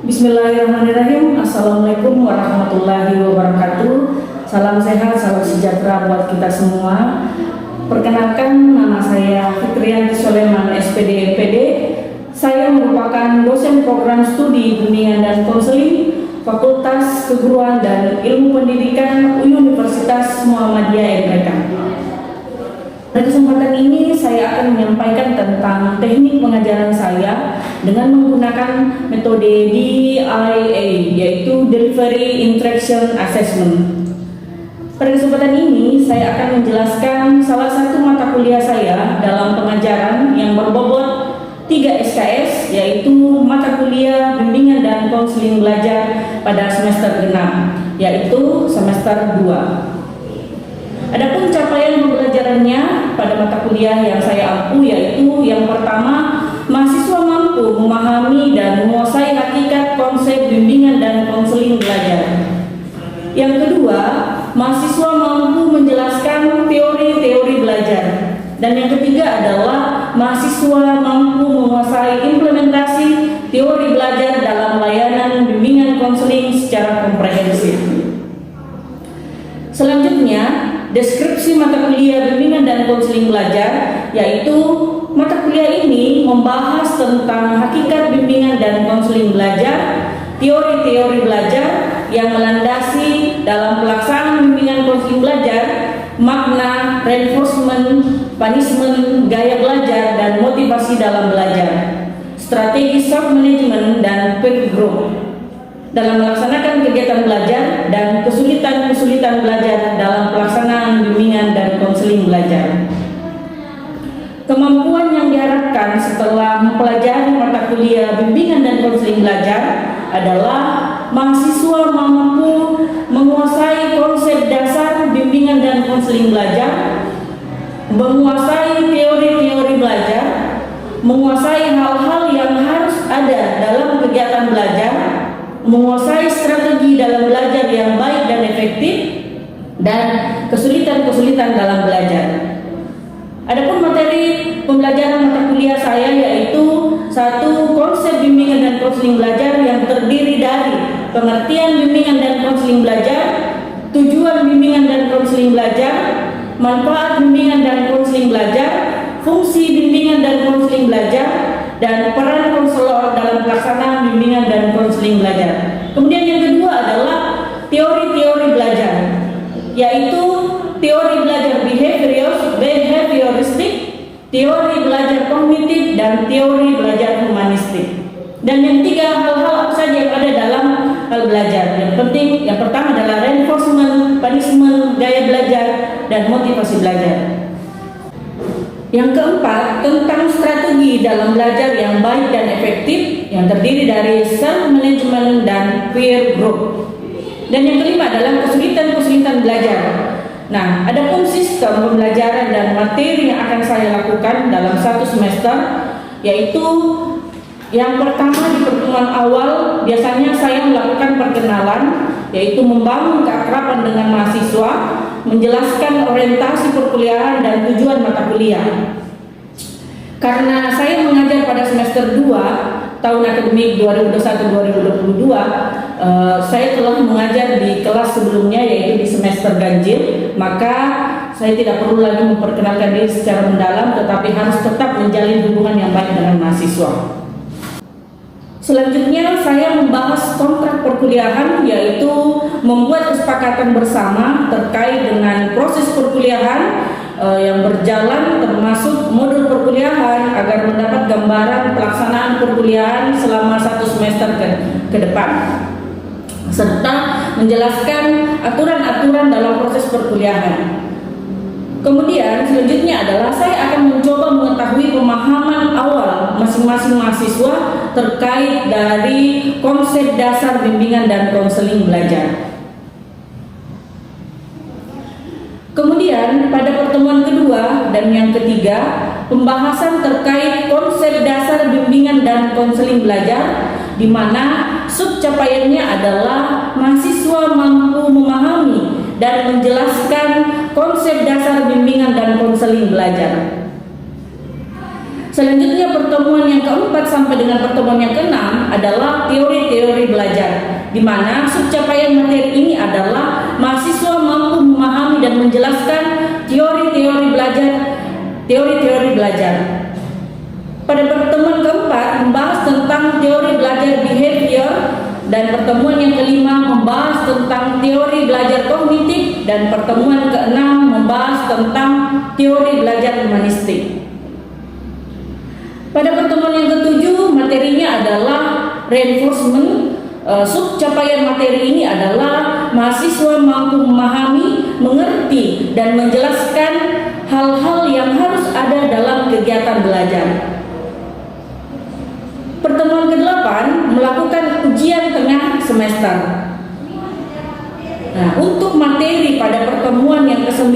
Bismillahirrahmanirrahim. Assalamualaikum warahmatullahi wabarakatuh. Salam sehat, salam sejahtera buat kita semua. Perkenalkan, nama saya Fitriyanti Soleman, SPD MPD. Saya merupakan dosen program studi bimbingan dan konseling Fakultas Keguruan dan Ilmu Pendidikan Universitas Muhammadiyah MPK. Pada kesempatan ini saya akan menyampaikan tentang teknik pengajaran saya dengan menggunakan metode DIA, yaitu Delivery Interaction Assessment. Pada kesempatan ini saya akan menjelaskan salah satu mata kuliah saya dalam pengajaran yang berbobot 3 SKS, yaitu mata kuliah bimbingan dan konseling belajar pada semester genap, yaitu semester 2. Adapun capaian pembelajarannya pada mata kuliah yang saya ampu yaitu yang pertama, mahasiswa mampu memahami dan menguasai hakikat konsep bimbingan dan konseling belajar. Yang kedua, mahasiswa mampu menjelaskan teori-teori belajar. Dan yang ketiga adalah mahasiswa mampu menguasai implementasi teori belajar dalam layanan bimbingan konseling secara komprehensif. Selanjutnya, deskripsi mata kuliah bimbingan dan konseling belajar, yaitu mata kuliah ini membahas tentang hakikat bimbingan dan konseling belajar, teori-teori belajar yang melandasi dalam pelaksanaan bimbingan konseling belajar, makna, reinforcement, punishment, gaya belajar, dan motivasi dalam belajar, strategi self-management dan peer group dalam melaksanakan kegiatan belajar, dan kesulitan-kesulitan belajar dalam pelaksanaan bimbingan dan konseling belajar. Kemampuan yang diharapkan setelah mempelajari mata kuliah bimbingan dan konseling belajar adalah mahasiswa mampu menguasai konsep dasar bimbingan dan konseling belajar, menguasai teori-teori belajar, menguasai hal-hal yang harus ada dalam kegiatan belajar, menguasai strategi dalam belajar yang baik dan efektif, dan kesulitan-kesulitan dalam belajar. Adapun materi pembelajaran mata kuliah saya yaitu satu, konsep bimbingan dan konseling belajar yang terdiri dari pengertian bimbingan dan konseling belajar, tujuan bimbingan dan konseling belajar, manfaat bimbingan dan konseling belajar, fungsi bimbingan dan konseling belajar, dan peran konselor dalam pelaksanaan bimbingan dan konseling belajar. Kemudian yang kedua adalah teori-teori belajar, yaitu teori belajar behavioristik, teori belajar kognitif, dan teori belajar humanistik. Dan yang tiga, hal-hal apa saja yang ada dalam hal belajar. Yang penting, yang pertama adalah reinforcement, punishment, gaya belajar, dan motivasi belajar. Yang keempat, tentang strategi dalam belajar yang baik dan efektif yang terdiri dari self-management dan peer group. Dan yang kelima adalah kesulitan-kesulitan belajar. Nah, adapun sistem pembelajaran dan materi yang akan saya lakukan dalam satu semester, yaitu yang pertama di pertemuan awal biasanya saya melakukan perkenalan, yaitu membangun keakraban dengan mahasiswa, menjelaskan orientasi perkuliahan dan tujuan mata kuliah. Karena saya mengajar pada semester 2 tahun akademik 2021-2022, saya telah mengajar di kelas sebelumnya yaitu di semester ganjil, maka saya tidak perlu lagi memperkenalkan diri secara mendalam, tetapi harus tetap menjalin hubungan yang baik dengan mahasiswa. Selanjutnya saya membahas kontrak perkuliahan, yaitu membuat kesepakatan bersama terkait dengan proses perkuliahan yang berjalan, termasuk modul perkuliahan, agar mendapat gambaran pelaksanaan perkuliahan selama satu semester ke depan, serta menjelaskan aturan-aturan dalam proses perkuliahan. Kemudian selanjutnya adalah saya akan mencoba mengetahui pemahaman awal masing-masing mahasiswa terkait dari konsep dasar bimbingan dan konseling belajar. Kemudian pada pertemuan kedua dan yang ketiga, pembahasan terkait konsep dasar bimbingan dan konseling belajar, di mana subcapaiannya adalah mahasiswa mampu memahami dan menjelaskan konsep dasar bimbingan dan konseling belajar. Selanjutnya pertemuan yang keempat sampai dengan pertemuan yang keenam adalah teori-teori belajar, di mana subcapaian materi ini adalah mahasiswa mampu memahami dan menjelaskan teori-teori belajar. Pada pertemuan keempat membahas tentang teori belajar behavior, dan pertemuan yang kelima membahas tentang teori belajar kognitif, dan pertemuan keenam membahas tentang teori belajar humanistik. Pada pertemuan yang ketujuh materinya adalah reinforcement. Subcapaian materi ini adalah mahasiswa mampu memahami, mengerti, dan menjelaskan hal-hal yang harus ada dalam kegiatan belajar. Pertemuan ke-8 melakukan ujian tengah semester. Nah, untuk materi pada pertemuan yang ke-9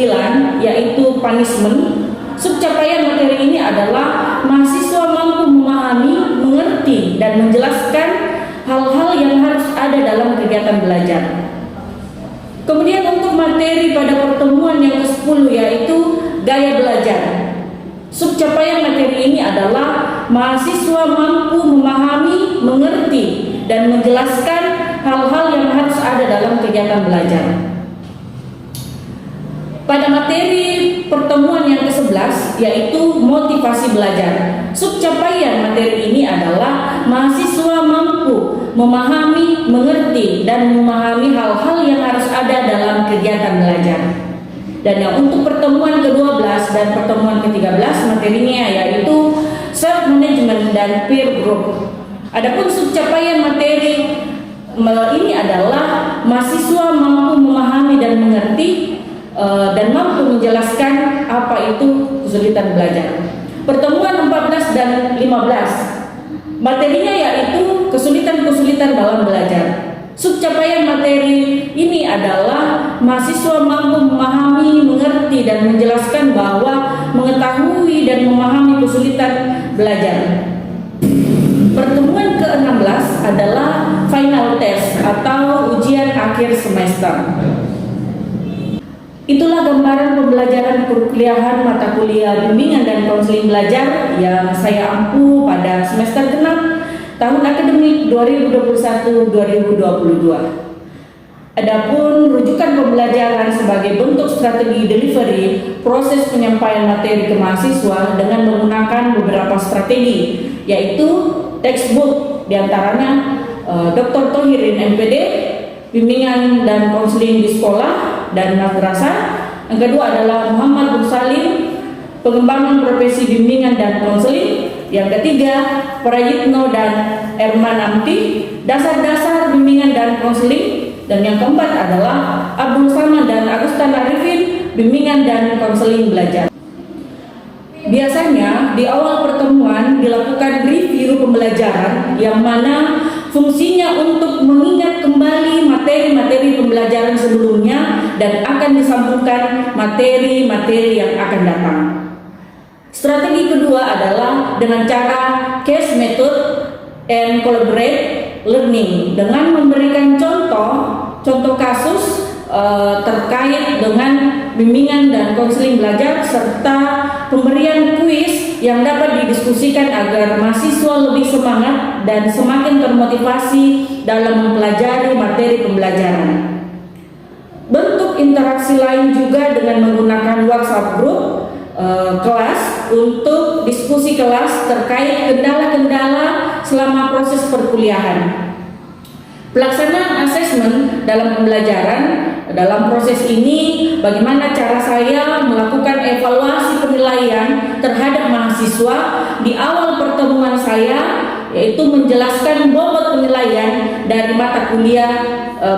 yaitu punishment, subcapaian materi ini adalah mahasiswa mampu memahami, mengerti, dan menjelaskan hal-hal yang harus ada dalam kegiatan belajar. Kemudian untuk materi pada pertemuan yang ke-10 yaitu gaya belajar. Subcapaian materi ini adalah mahasiswa mampu memahami, mengerti, dan menjelaskan hal-hal yang harus ada dalam kegiatan belajar. Pada materi pertemuan yang ke-11 yaitu motivasi belajar. Subcapaian materi ini adalah mahasiswa mampu memahami, mengerti, dan memahami hal-hal yang harus ada dalam kegiatan belajar. Dan yang untuk pertemuan ke-12 dan pertemuan ke-13 materinya yaitu self management dan peer group. Adapun subcapaian materi ini adalah mahasiswa mampu memahami dan mengerti dan mampu menjelaskan apa itu kesulitan belajar. Pertemuan 14 dan 15 materinya yaitu kesulitan-kesulitan dalam belajar. Subcapaian materi ini adalah mahasiswa mampu memahami, mengerti, dan menjelaskan bahwa mengetahui dan memahami kesulitan belajar. Pertemuan ke-16 adalah final test atau ujian akhir semester. Itulah gambaran pembelajaran perkuliahan mata kuliah bimbingan dan konseling belajar yang saya ampu pada semester ke-6 tahun akademik 2021-2022. Adapun rujukan pembelajaran sebagai bentuk strategi delivery proses penyampaian materi ke mahasiswa dengan menggunakan beberapa strategi, yaitu textbook diantaranya Dr. Thohirin MPD, bimbingan dan konseling di sekolah dan madrasah. Yang kedua adalah Muhammad Nur Salim, pengembangan profesi bimbingan dan konseling. Yang ketiga, Prayitno dan Erman Amti, dasar-dasar bimbingan dan konseling. Dan yang keempat adalah Abdul Samad dan Agustan Arifin, bimbingan dan konseling belajar. Biasanya di awal pertemuan dilakukan review pembelajaran yang mana fungsinya untuk mengingat kembali materi-materi pembelajaran sebelumnya dan akan disambungkan materi-materi yang akan datang. Strategi kedua adalah dengan cara case method and collaborate learning dengan memberikan contoh kasus terkait dengan bimbingan dan konseling belajar serta pemberian kuis yang dapat didiskusikan agar mahasiswa lebih semangat dan semakin termotivasi dalam mempelajari materi pembelajaran. Bentuk interaksi lain juga dengan menggunakan WhatsApp group kelas untuk diskusi kelas terkait kendala-kendala selama proses perkuliahan. Pelaksanaan asesmen dalam pembelajaran. Dalam proses ini, bagaimana cara saya melakukan evaluasi penilaian terhadap mahasiswa di awal pertemuan saya, yaitu menjelaskan bobot penilaian dari mata kuliah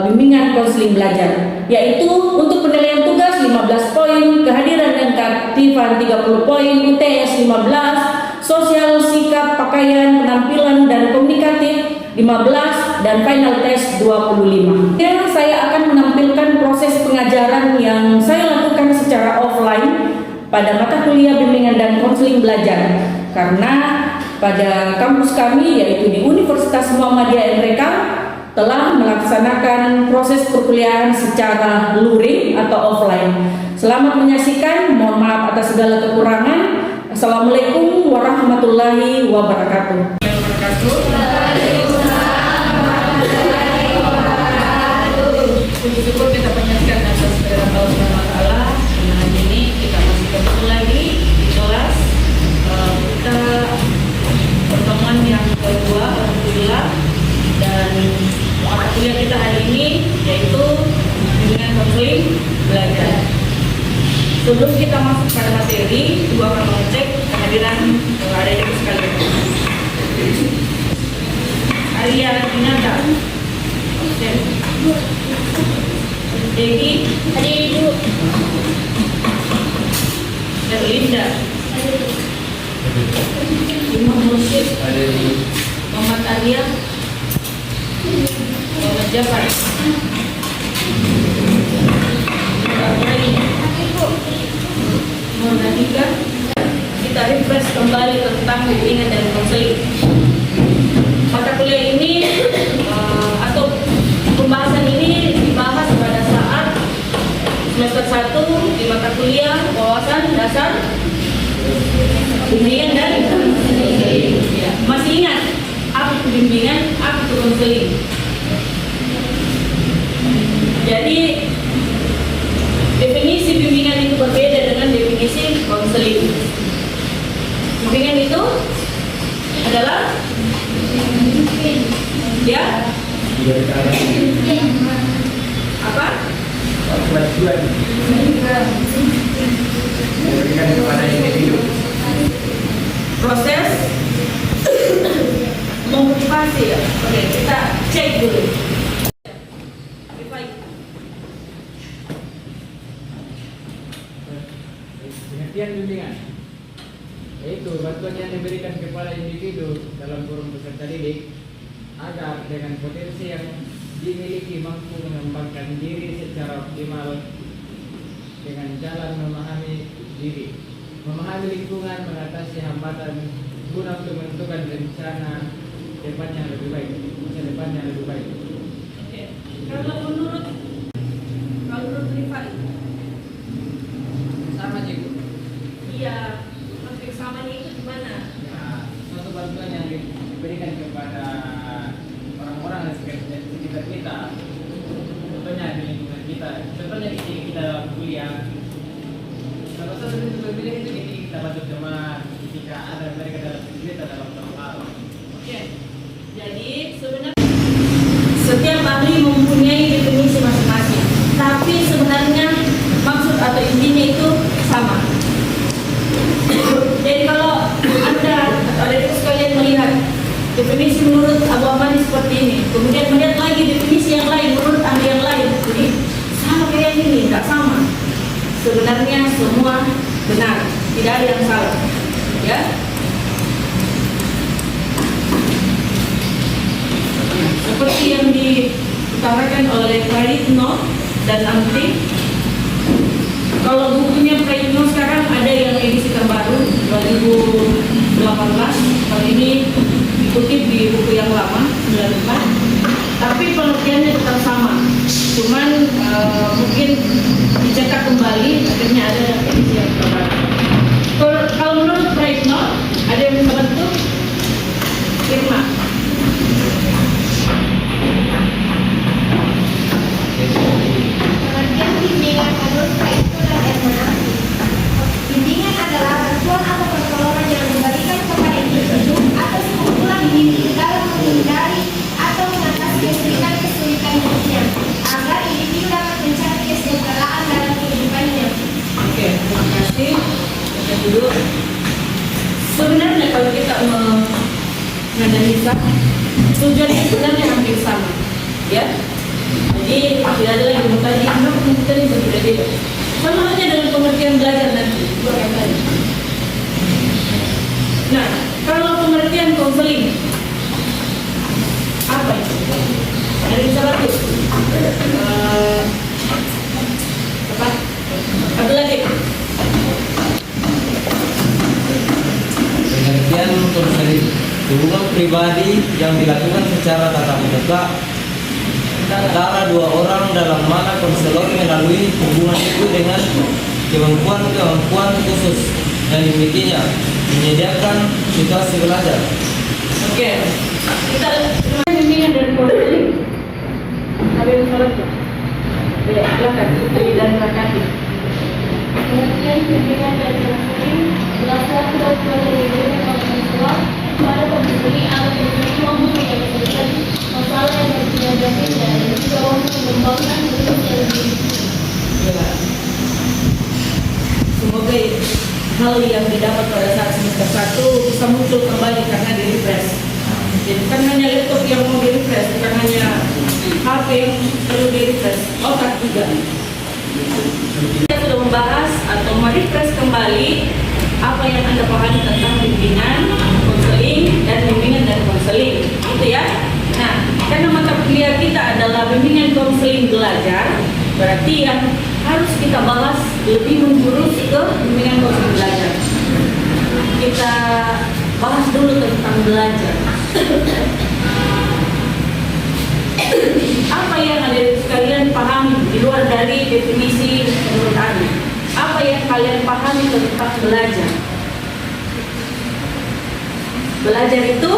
bimbingan konseling belajar, yaitu untuk penilaian tugas 15 poin, kehadiran dan keaktifan 30 poin, UTS 15, sosial, sikap, pakaian, penampilan, dan komunikatif 15, dan final test 25. Ya, saya akan menampilkan proses pengajaran yang saya lakukan secara offline pada mata kuliah bimbingan dan konseling belajar, karena pada kampus kami yaitu di Universitas Muhammadiyah MRK telah melaksanakan proses perkuliahan secara luring atau offline. Selamat menyaksikan, mohon maaf atas segala kekurangan. Assalamualaikum warahmatullahi wabarakatuh. Puji syukur kita panjatkan atas kehadiran Allah Subhanahu wa taala. Hari ini kita masih ketemu lagi di kelas. Kita pertemuan yang kedua, alhamdulillah. Dan mata kuliah kita hari ini yaitu bimbingan konseling belajar. Sebelum kita masuk pada materi, Ibu akan mengecek kehadiran adik-adik sekalian. Arya Dinata, Dewi, ada Ibu, Erlinda, Imam Mursyid, Muhammad Arya, Muhammad Jafar, Nurhadika. Kita refresh kembali tentang bimbingan dan konseling. Mata kuliah ini atau pembahasan ini dibahas pada saat semester 1 di mata kuliah wawasan dasar bimbingan dan konseling. Masih ingat apa itu bimbingan, apa itu konseling? Jadi definisi bimbingan itu berbeda dengan definisi konseling. Bimbingan itu adalah ya apa? Bantuan memberikan kepada individu. Proses memotivasi ya. Oke, kita cek dulu. Pengertian bimbingan yaitu bantuan yang diberikan kepada individu dalam forum peserta didik agar dengan potensi yang dimiliki mampu mengembangkan diri secara optimal dengan jalan memahami diri, memahami lingkungan, mengatasi hambatan guna untuk menentukan rencana depan yang lebih baik, masa depan yang lebih baik. Oke. Kalau menurut Rifai Sama cikgu. iya, maksud samanya itu gimana? Ya, suatu bantuan yang diberikan kepada orang-orang di sekitar kita, contohnya di lingkungan kita, contohnya kita dalam kuliah. Salah satu bentuk pembinaan itu kita bantu teman ketika ada mereka dalam kesulitan dalam suatu hal. Oke. Jadi sebenarnya setiap ahli mempunyai definisi masing-masing, tapi sebenarnya maksud atau intinya itu sama. Jadi kalau Anda atau adik sekalian melihat definisi menurut Abu Amani seperti ini, kemudian melihat lagi definisi yang lain menurut Anda yang lain, jadi sama kayak ini, tidak sama. Sebenarnya semua benar, tidak ada yang salah, ya. Seperti yang diutarakan oleh Praitno dan Amri. Kalau bukunya Praitno sekarang ada yang edisi terbaru 2018. Kalau ini dikutip di buku yang lama 94. Tapi pengertiannya tetap sama. Cuman mungkin dicetak kembali akhirnya ada yang edisi yang terbaru. Kalau menurut Praitno ada yang bisa bantu? Irma. Pengertian bimbingan menurut Praitno dan Erma. Bimbingan adalah bantuan atau pertolongan yang diberikan kepada individu atau sekumpulan individu dalam menghindari atau mengatasi kesulitan hidupnya, agar individu dapat mencari kesejahteraan dalam kehidupannya. Oke, terima kasih. Kita dulu. Sebenarnya kalau kita menganalisa tujuannya sebenarnya hampir sama, ya. Jadi tidak ada lagi tadi kenapa kita berbeda-beda. Sama halnya dengan pengertian belajar nanti. Nah, kalau pengertian konseling apa itu? Ada yang salah tuh? Apa? Ada lagi? Pengertian konseling hubungan pribadi yang dilakukan secara tatap muka antara dua orang dalam mana konselor melalui hubungan itu dengan kemampuan khusus yang dimilikinya, menyediakan situasi belajar. Oke, kita bimbingan dan konseling. Ada yang salah tuh? Ya, silakan. Dan Rakati. Pengertian bimbingan dan konseling berdasarkan kebutuhan individu dan mahasiswa pada konseling atau konseling mampu menyelesaikan masalah yang dihadapi dan juga mampu mengembangkan diri yang lebih. Ya. Semoga hal yang didapat pada saat semester 1 bisa muncul kembali karena di refresh. Jadi bukan hanya laptop yang mau di refresh, bukan hanya HP yang perlu di refresh, otak juga. Kita sudah membahas atau merefresh kembali apa yang Anda pahami tentang bimbingan, konseling, dan bimbingan dan konseling, gitu ya. Nah, karena mata kuliah kita adalah bimbingan konseling belajar, berarti yang harus kita bahas lebih menjurus ke bimbingan konseling belajar. Kita bahas dulu tentang belajar. Apa yang ada kalian pahami di luar dari definisi menurut Anda? Apa yang kalian pahami tentang belajar? Belajar itu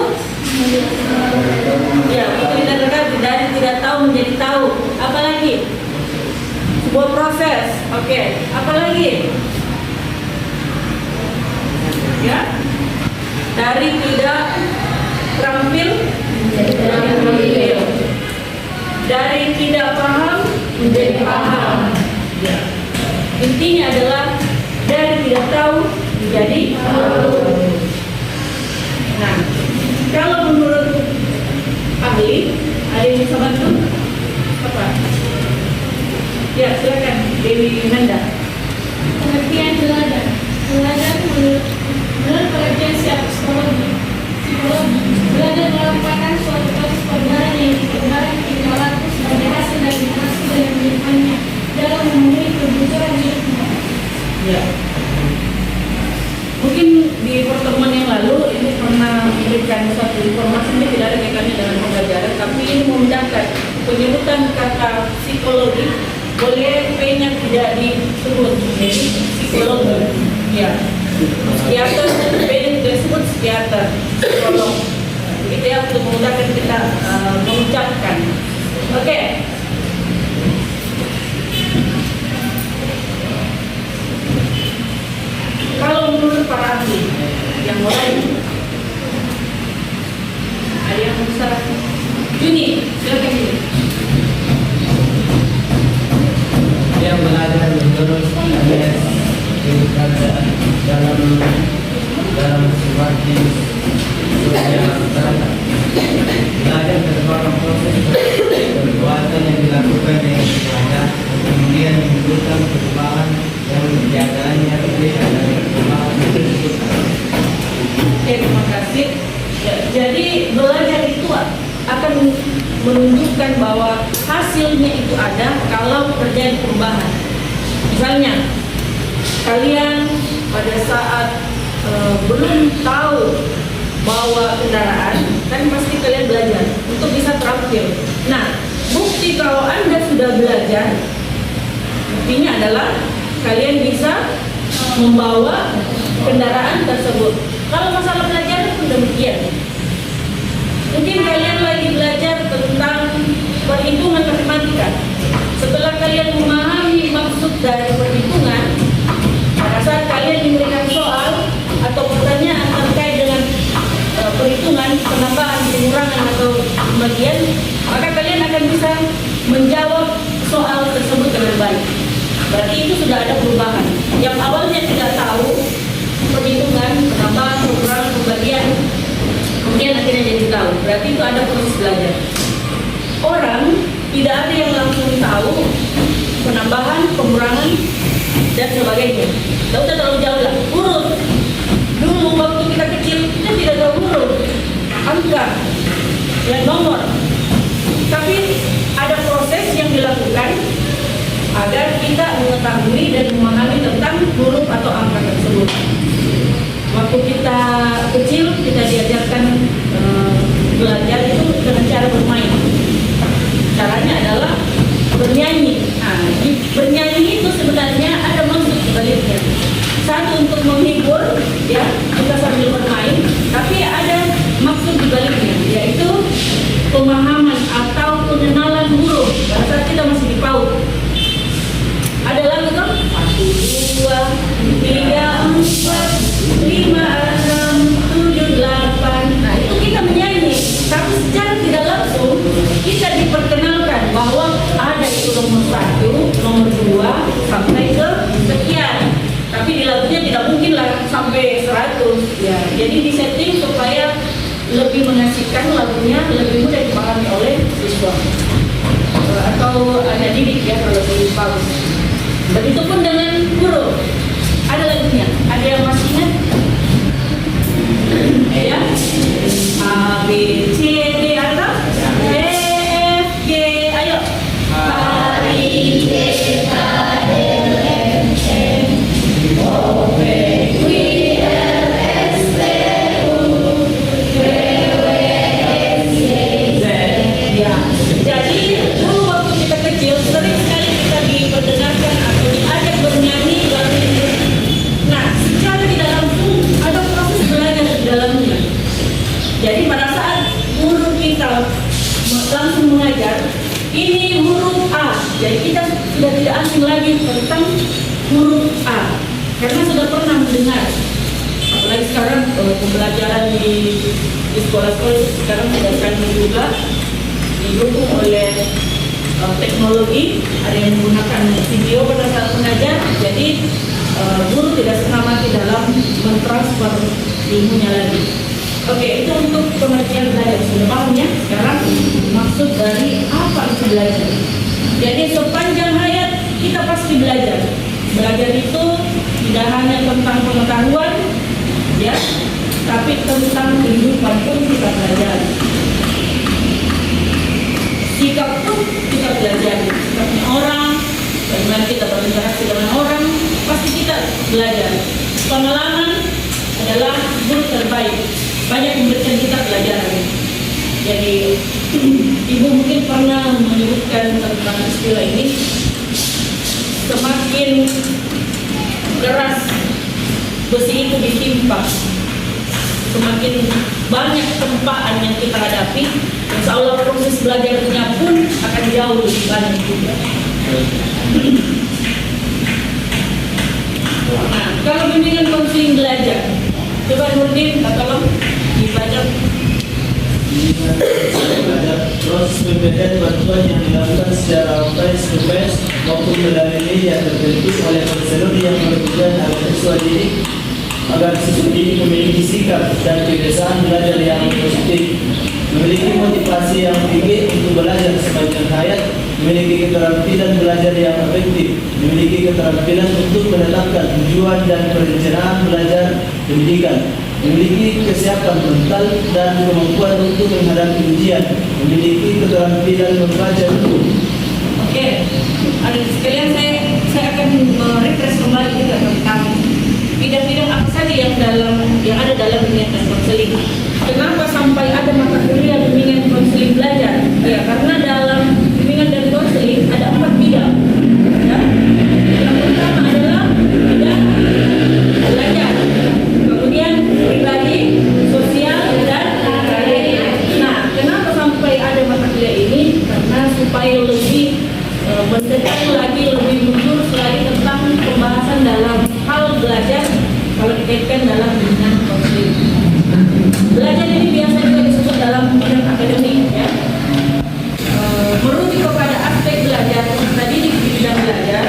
ya, itu kita dengar dari tidak tahu menjadi tahu. Apalagi sebuah proses. Oke, apalagi ya, dari tidak terampil menjadi terampil, dari tidak paham menjadi paham. Ya. Intinya adalah dari tidak tahu menjadi tahu. Nah, kalau menurut ahli, ada yang bisa bantu? Apa? Ya, silakan Dewi Nanda. Pengertian belajar. Belajar menurut pengertian secara psikologi. Belajar merupakan suatu proses pembelajaran yang dikembangkan perilaku sebagai hasil dari interaksi dengan lingkungannya dalam memenuhi kebutuhan hidupnya. Ya. Mungkin di pertemuan yang lalu ini pernah memberikan suatu informasi, ini tidak ada kaitannya dengan pembelajaran, tapi ini memudahkan penyebutan kata psikologi. Boleh P-nya tidak disebut, jadi psikologi. Ya. Psikiater, P-nya tidak disebut psikiater, psikolog. Begitu ya, untuk memudahkan kita mengucapkan. Oke. Kalau menurut para ahli yang lain, ada yang bisa? Juni, silakan Juni. Yang belajar terus dalam seperti belajar merupakan proses perbuatan yang dilakukan dengan sengaja, kemudian menimbulkan perubahan yang menjadikannya berbeda dari perubahan tersebut. Oke, terima kasih. Ya, jadi belajar itu akan menunjukkan bahwa hasilnya itu ada kalau terjadi perubahan. Misalnya, kalian pada saat belum tahu bawa kendaraan, kan pasti kalian belajar untuk bisa terampil. Nah, bukti kalau Anda sudah belajar, buktinya adalah kalian bisa membawa kendaraan tersebut. Kalau masalah belajar pun demikian. Mungkin kalian lagi belajar tentang perhitungan matematika. Setelah kalian memahami maksud dari perhitungan, pada saat kalian diberikan soal atau pertanyaan terkait dengan perhitungan, penambahan, pengurangan atau pembagian, maka kalian akan bisa menjawab soal tersebut dengan baik. Berarti itu sudah ada perubahan. Yang awalnya tidak tahu perhitungan, penambahan, pengurangan, pembagian, kemudian akhirnya jadi tahu. Berarti itu ada proses belajar. Orang tidak ada yang langsung tahu penambahan, pengurangan, dan sebagainya. Tidak usah terlalu jauh lah. Huruf. Dulu waktu kita kecil, kita tidak tahu huruf, angka, dan nomor. Tapi ada proses yang dilakukan agar kita mengetahui dan memahami tentang huruf atau angka tersebut. Waktu kita kecil, kita diajarkan belajar itu dengan cara bermain. Caranya adalah bernyanyi. Nah, bernyanyi itu sebenarnya ada maksud sebaliknya. Satu untuk menghibur, pemahaman atau pengenalan huruf pada saat kita masih di PAUD. Ada lagu kan? 1, 2, 3, 4, 5, 6, 7, 8. Nah itu kita menyanyi. Tapi secara tidak langsung kita diperkenalkan bahwa ada itu nomor 1, nomor 2 sampai ke sekian. Tapi di lagunya tidak mungkin lah sampai 100 ya. Jadi disetting supaya lebih mengasihkan lagunya, lebih mudah dipahami oleh siswa atau ada didik ya kalau di PAUD. Begitupun dengan huruf. Ada lagunya. Ada yang masih ingat? Ya. A, B, C, D, atau E, F, G. Ayo. A, I, C, K, L, M, N, O, P, Q, R, S, T, U, V, W, X, Y, Z. Ya. Jadi dulu waktu kita kecil sering sekali kita diperdengarkan atau diajak bernyanyi lagu ini. Nah, secara tidak langsung ada proses belajar di dalamnya. Jadi pada saat guru kita langsung mengajar, ini huruf A. Jadi kita sudah tidak asing lagi tentang huruf A karena sudah pernah mendengar. Apalagi sekarang pembelajaran di sekolah-sekolah sekarang sudah canggih juga, didukung oleh teknologi. Ada yang menggunakan video pada saat mengajar. Jadi guru tidak setengah mati dalam mentransfer ilmunya lagi. Oke, itu untuk pengertian belajar. Sudah paham ya? Sekarang maksud dari apa itu belajar. Jadi sepanjang hayat kita pasti belajar. Belajar itu tidak hanya tentang pengetahuan, ya, tapi tentang kehidupan pun kita belajar. Sikap pun kita belajar. Sikapnya orang, bagaimana kita berinteraksi dengan orang, pasti kita belajar. Pengalaman adalah guru terbaik. Banyak memberikan kita pelajaran. Jadi ibu mungkin pernah menyebutkan tentang istilah ini. Semakin keras besi itu ditimpa, semakin banyak tempaan yang kita hadapi. Insya Allah proses belajarnya pun akan jauh lebih banyak juga. Nah, kalau bimbingan konseling belajar, coba Nurdin, tolong dibaca. Proses pemberian bantuan yang dilakukan secara face to face maupun melalui yang terbentuk oleh konselor yang bertujuan agar siswa didik agar siswa didik memiliki sikap dan kebiasaan belajar yang positif, memiliki motivasi yang tinggi untuk belajar sepanjang hayat, memiliki keterampilan belajar yang efektif, memiliki keterampilan untuk menetapkan tujuan dan perencanaan belajar pendidikan, memiliki kesiapan mental dan kemampuan untuk menghadapi ujian, memiliki keterampilan membaca buku. Oke, ada sekalian saya akan merefresh kembali juga tentang bidang-bidang apa saja yang ada dalam bimbingan dan konseling. Kenapa sampai ada mata kuliah bimbingan konseling belajar? Ya, karena dalam bimbingan dan konseling ada 4 bidang. Ya. Yang pertama adalah bidang belajar, kemudian pribadi, sosial, dan karir. Nah, kenapa sampai ada mata kuliah ini? Karena supaya lebih mendekat lagi, lebih menjurus lagi tentang pembahasan dalam hal belajar kalau dikaitkan dalam bimbingan konseling. Belajar ini biasa juga disebut dalam bidang akademik, ya. Merujuk kepada aspek belajar tadi di bidang belajar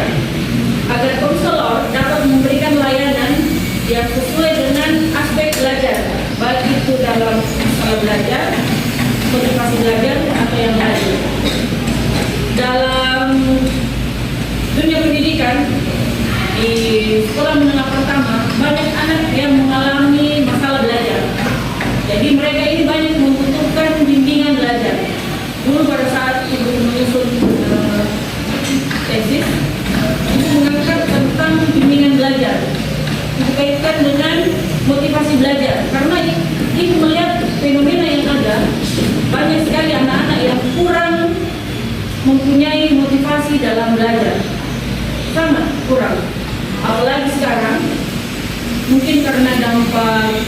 agar konselor dapat memberikan layanan yang sesuai dengan aspek belajar, baik itu dalam belajar, motivasi belajar atau yang lain. Dalam dunia pendidikan di sekolah menengah pertama banyak anak yang mengalami masalah belajar. Jadi mereka ini banyak membutuhkan bimbingan belajar. Dulu pada saat ibu menyusun tesis, ibu mengangkat tentang bimbingan belajar, dikaitkan dengan motivasi belajar. Karena ibu melihat fenomena yang ada, banyak sekali anak-anak yang kurang mempunyai motivasi dalam belajar, sangat kurang. Apalagi sekarang, mungkin karena dampak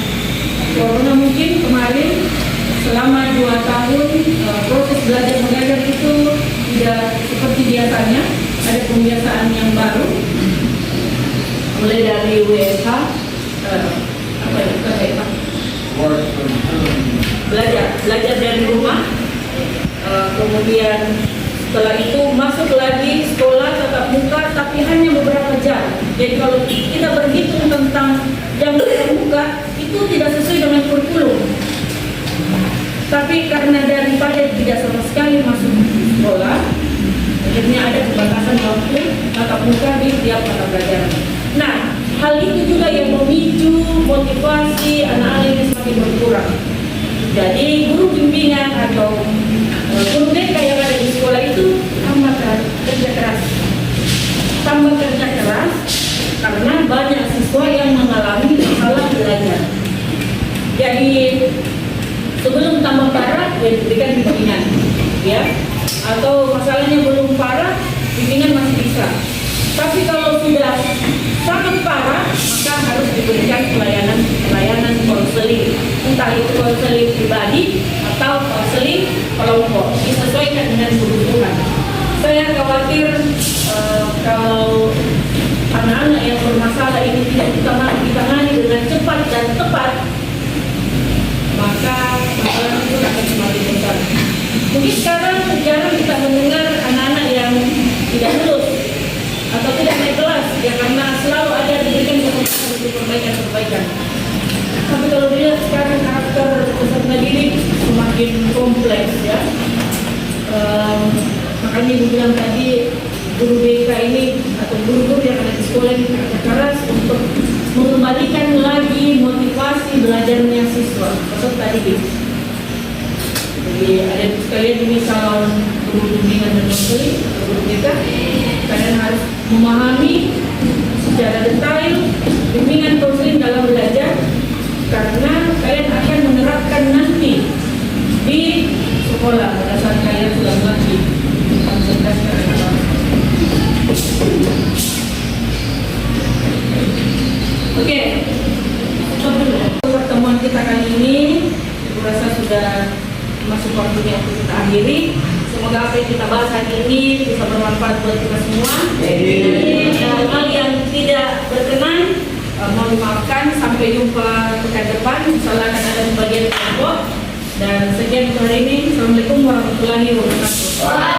corona, mungkin kemarin selama 2 tahun proses kebiasaan yang baru, mulai dari WFH, apa ya, Pak? Belajar dari rumah, kemudian setelah itu masuk lagi sekolah tatap muka, tapi hanya beberapa jam. Jadi kalau kita berhitung tentang jam tatap muka, itu tidak sesuai dengan kurikulum. Tapi karena daripada tidak sama sekali masuk sekolah, akhirnya ada pembatasan waktu tatap muka di tiap mata pelajaran. Nah, hal itu juga yang memicu motivasi anak-anak ini semakin berkurang. Jadi guru bimbingan atau guru BK yang ada di sekolah itu tambah kerja keras. Tambah kerja keras karena banyak siswa yang mengalami masalah belajar. Jadi sebelum tambah parah, ya diberikan bimbingan, ya. Atau masalahnya belum parah, bimbingan masih bisa. Tapi kalau sudah sangat parah, maka harus diberikan pelayanan konseling, entah itu konseling pribadi atau konseling kelompok, disesuaikan dengan kebutuhan. Saya khawatir kalau anak-anak yang bermasalah ini tidak ditangani dengan cepat dan tepat, maka masalah itu akan semakin besar. Mungkin sekarang jarang kita mendengar anak-anak yang tidak lulus atau tidak naik kelas, ya karena selalu ada diberikan kesempatan untuk perbaikan. Tapi kalau dilihat sekarang karakter peserta didik semakin kompleks, ya. Makanya ibu bilang tadi guru BK ini atau guru-guru yang ada di sekolah ini kerja keras untuk mengembalikan lagi motivasi belajarnya siswa peserta didik. Jadi ada sekalian ini calon guru bimbingan dan konseling, guru BK, kalian harus memahami secara detail bimbingan konseling dalam belajar, karena kalian akan menerapkan nanti di sekolah pada saat kalian sudah mengerti konsentrasi kalian. Oke, pertemuan kita kali ini saya rasa sudah masuk waktunya untuk kita akhiri. Semoga apa yang kita bahas hari ini bisa bermanfaat buat kita semua. Hal yang tidak berkenan mohon dimaafkan. Sampai jumpa pekan depan. Insyaallah akan ada bagian kelompok. Dan sekian untuk hari ini. Assalamualaikum warahmatullahi wabarakatuh.